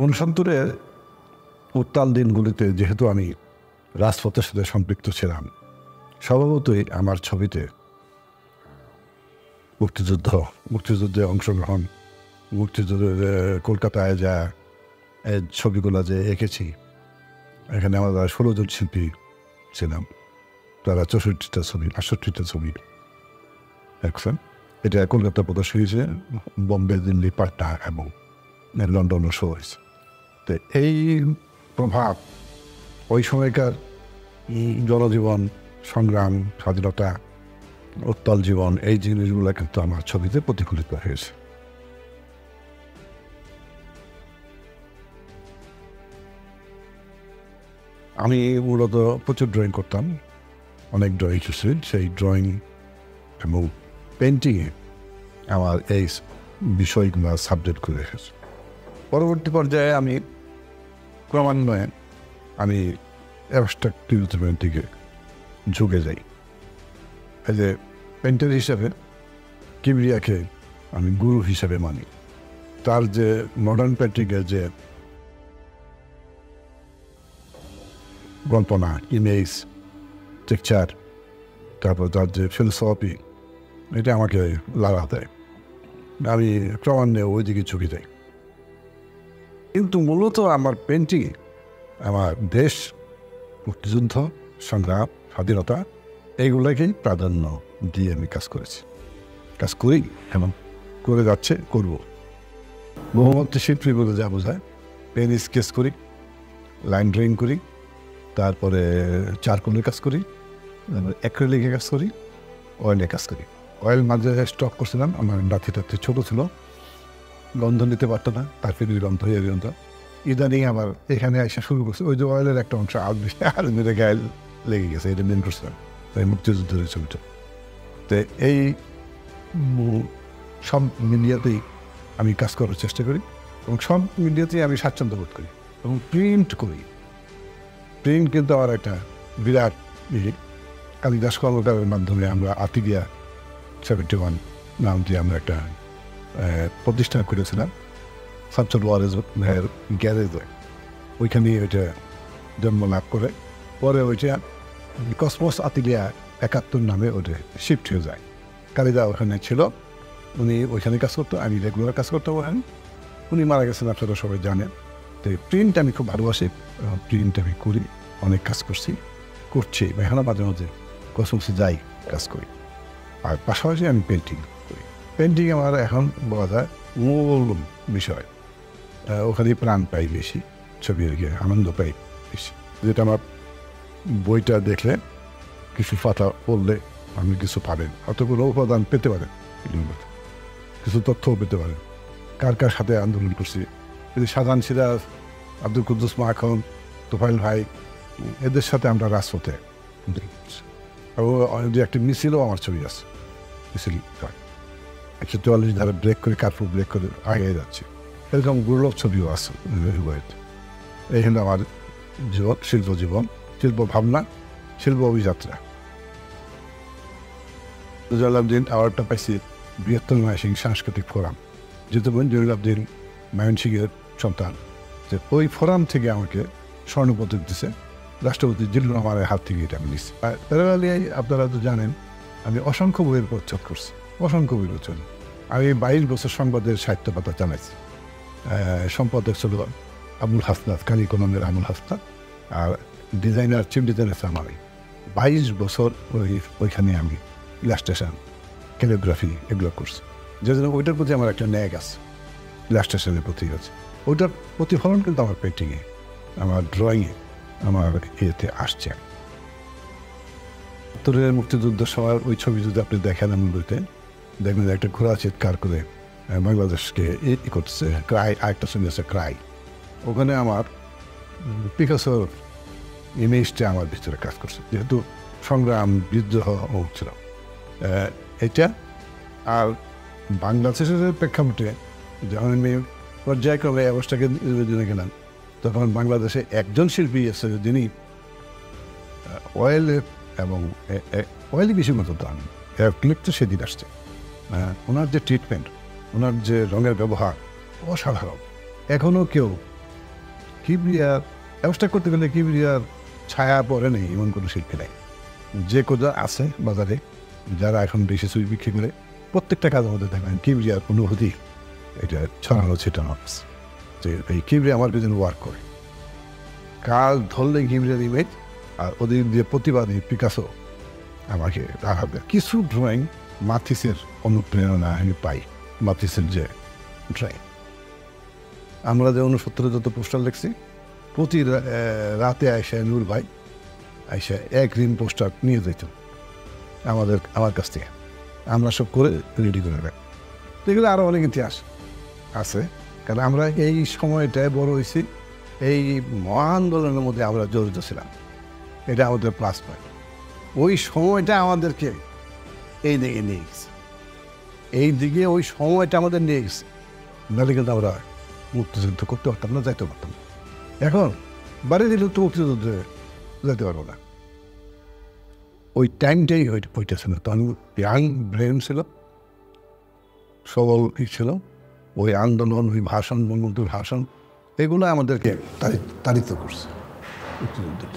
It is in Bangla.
ঊনসত্তরের উত্তাল দিনগুলিতে যেহেতু আমি রাজপথের সাথে সম্পৃক্ত ছিলাম, স্বভাবতই আমার ছবিতে মুক্তিযুদ্ধে অংশগ্রহণ, মুক্তিযুদ্ধের কলকাতায় যা ছবিগুলো যে এঁকেছি, এখানে আমরা 16 জন শিল্পী ছিলাম, তারা 64টা ছবি 68টা ছবি দেখছেন। এটা কলকাতা প্রদর্শন হয়েছে, বম্বে, দিল্লি, পাটনা এবং লন্ডনও শো হয়েছে। তো এই প্রভাব ওই সময়কার জনজীবন, সংগ্রাম, স্বাধীনতা, উত্তাল জীবন, এই জিনিসগুলো কিন্তু আমার ছবিতে প্রতিফলিত হয়েছে। আমি মূলত প্রচুর ড্রয়িং করতাম, অনেক ড্রয়িং করছি। সেই ড্রয়িং এবং পেন্টিংয়ে আমার এই বিষয়গুলো সাবজেক্ট করে রেখেছি। পরবর্তী পর্যায়ে আমি ক্রমান্বয়ে আমি অ্যাবস্ট্রাক্টিভিজমের দিকে ঝুঁকে যাই। এই যে পেন্টার হিসাবে কিবরিয়াকে আমি গুরু হিসাবে মানি। তার যে মডার্ন পেন্টিংয়ের যে কল্পনা, ইমেজ, টেক্সচার, তারপর তার যে ফিলোসফি, এটা আমাকে লাগা দেয়। আমি ক্রমান্বয়ে ওই দিকে ঝুঁকে যাই। কিন্তু মূলত আমার পেন্টিংয়ে আমার দেশ, মুক্তিযুদ্ধ, সংগ্রাম, স্বাধীনতা, এইগুলোকেই প্রাধান্য দিয়ে আমি কাজ করি এবং করে যাচ্ছে, করব। বহুমাত্র শিল্পী বলে যা বোঝায়, পেন স্কেচ করি, লাইন ড্রয়িং করি, তারপরে চারকোলের কাজ করি, অ্যাক্রিলিকে কাজ করি, অয়েলে কাজ করি। অয়েল মাঝে স্টক করছিলাম, আমার লাথি ছোটো ছিল, গন্ধ নিতে পারতো না, তার ফিরির গন্ধ হয়ে গন্ধ। ইদানিং আমার এখানে এসে শুরু করছে, ওই যে অয়েলের একটা অংশ আর মেরে গায়ে লেগে গেছে, এটা মেন করছিলাম তাই মুক্তিযুদ্ধের ছবিটা। তো এই সব মিডিয়াতেই আমি কাজ করার চেষ্টা করি এবং সব মিডিয়াতেই আমি স্বাচ্ছন্দ্য বোধ করি এবং প্রিন্ট করি। প্রিন্ট কিন্তু আমার একটা বিরাট কালিদাস কর্মকারের মাধ্যমে আমরা আতিগিয়া 71 নাম দিয়ে আমরা একটা প্রতিষ্ঠান করেছিলাম, শামসুল ওয়ারেজ ভাইয়ের গ্যারেজে। ওইখানে ওইটা জন্ম লাভ করে, পরে ওইটা কসমস আতিলিয়া 71 নামে ওটা শিফট হয়ে যায়। কালিদা ওখানে ছিল, উনি ওইখানে কাজ করতো, আমি রেগুলার কাজ করতাম ওখানে। উনি মারা গেছেন, আপনারা সবাই জানেন। তো প্রিন্ট আমি খুব ভালোবাসি, প্রিন্ট আমি করি, অনেক কাজ করছি, এখনও মাঝে মাঝে কসমসে যাই, কাজ করি। আর পাশাপাশি আমি পেন্টিং করি। পেন্টিং আমার এখন বলা যায় মূল বিষয়, ওখানে প্রাণ পাই বেশি, ছবি এঁকে আনন্দ পাই বেশি। যেটা আমার বইটা দেখলে কিছু পাতা পড়লে আপনি কিছু পাবেন, অতগুলো উপাদান পেতে পারেন, কিছু তথ্যও পেতে পারেন। কার সাথে আন্দোলন করছি, শাহজাহান সিরাজ, আব্দুল কুদ্দুস মাখন, তোফাইল ভাই, এদের সাথে আমরা রাজপথে যে একটা মিছিলও আমার ছবি আছে, মিছিল 144 ধারে ব্রেক করে, কার্ফু ব্রেক করে আগে যাচ্ছে, এরকম দুর্লভ ছবিও আছে। এই হলো আমার জীবন, শিল্প ভাবনা, শিল্প অভিযাত্রা। জয়লাভদিন অ্যাওয়ার্ডটা পাইছি বৃহত্তর ময়মনসিংহ সাংস্কৃতিক ফোরাম, যেহেতু জয়লাভদিন ময়মনসিংহের সন্তান, যে ওই ফোরাম থেকে আমাকে স্বর্ণপদক দিছে রাষ্ট্রপতি জিল্লুর রহমানের হাত থেকে, এটা আমি নিচ্ছি। প্যারালালি আপনারা তো জানেন আমি অসংখ্য বইয়ের প্রচ্ছদ করছি, অসংখ্য বই রচন। আমি 22 বছর সংবাদের সাহিত্য পাতা চালাইছি। সম্পাদক ছিল আবুল হাসনাত, কালী কলমের আবুল হাসনাত, আর ডিজাইনার, চিফ ডিজাইনার আমারই। 22 বছর ওইখানে আমি ইলাস্ট্রেশন, ক্যালিগ্রাফি এগুলো করছি, যে জন্য ওইটার প্রতি আমার একটা ন্যাক আছে, ইলাস্ট্রেশনের প্রতি আছে। ওইটার প্রতিফলন কিন্তু আমার পেন্টিংয়ে, আমার ড্রয়িংয়ে, আমার ইয়েতে আসছে। উত্তরের মুক্তিযুদ্ধ সময় ওই ছবি যদি আপনি দেখেন, আমি বইতে দেখবেন একটা ঘোড়া চিৎকার করে বাংলাদেশকে করতেছে, ক্রাই, আরেকটা ছবি আছে ক্রাই। ওখানে আমার পিকাসোর ইমেজটা আমার ভিতরে কাজ করছে, যেহেতু সংগ্রাম, বিদ্রোহ হচ্ছিল এটা। আর বাংলাদেশের প্রেক্ষাপটে যখন আমি পর্যায়ক্রমে এই অবস্থাকে নির্বাচনে গেলাম, তখন বাংলাদেশে একজন শিল্পী আছে যিনি অয়েলে এবং অয়েলই বেশি মতো দান, ক্লিপ তো সেদিন আসছে। ওনার যে ট্রিটমেন্ট, ওনার যে রঙের ব্যবহার অসাধারণ। এখনও কেউ কিবরিয়ার ব্যবস্থা করতে গেলে কিবরিয়ার ছায়া পড়ে নেই এমন কোনো শিল্পী নেই। যে কোজা আছে বাজারে যারা এখন বেশি সুই বিক্রি করে প্রত্যেকটা কাজের মধ্যে দেখবেন কিবরিয়ার অনুভূতি এটা ছড়ানো ছিটানো আছে। যে এই কিবরিয়া আমার পেছনে ওয়ার্ক করে, কাজ ধরলে কিবরিয়ার ইমেজ, আর ওদের যে প্রতিবাদী পিকাসো আমাকে দেখাবে। কিছু ড্রয়িং মাথিসের অনুপ্রেরণা আমি পাই, মাথিসের যে ড্রয়িং। আমরা যে 69 যত পোস্টার লিখছি, প্রতি রাতে আইসা নূর ভাই আইসা এক রিম পোস্টার নিয়ে যেত আমার কাছ থেকে, আমরা সব করে রেডি করে রাখি। এগুলো আরও অনেক ইতিহাস আছে, কারণ আমরা এই সময়টায় বড় হয়েছি, এই মহাআন্দোলনের মধ্যে আমরা জড়িত ছিলাম, এটা আমাদের প্লাস পয়েন্ট। ওই সময়টা আমাদেরকে এই দিকে নিয়ে গেছে, এই দিকে ওই সময়টা আমাদের নিয়ে গেছে, নাহলে কিন্তু আমরা মুক্তিযুদ্ধ করতে পারতাম না, যাইতে পারতাম না। এখন বাড়ি দিলে তো মুক্তিযুদ্ধে যেতে পারবো না, ওই টাইমটাই হইতেছে না। তখন ইয়াং ব্রেন ছিল, সবল ছিল, ওই আন্দোলন, ওই ভাষণ, বঙ্গবন্ধুর ভাষণ, এগুলো আমাদেরকে তাড়িত করছে মুক্তিযুদ্ধে।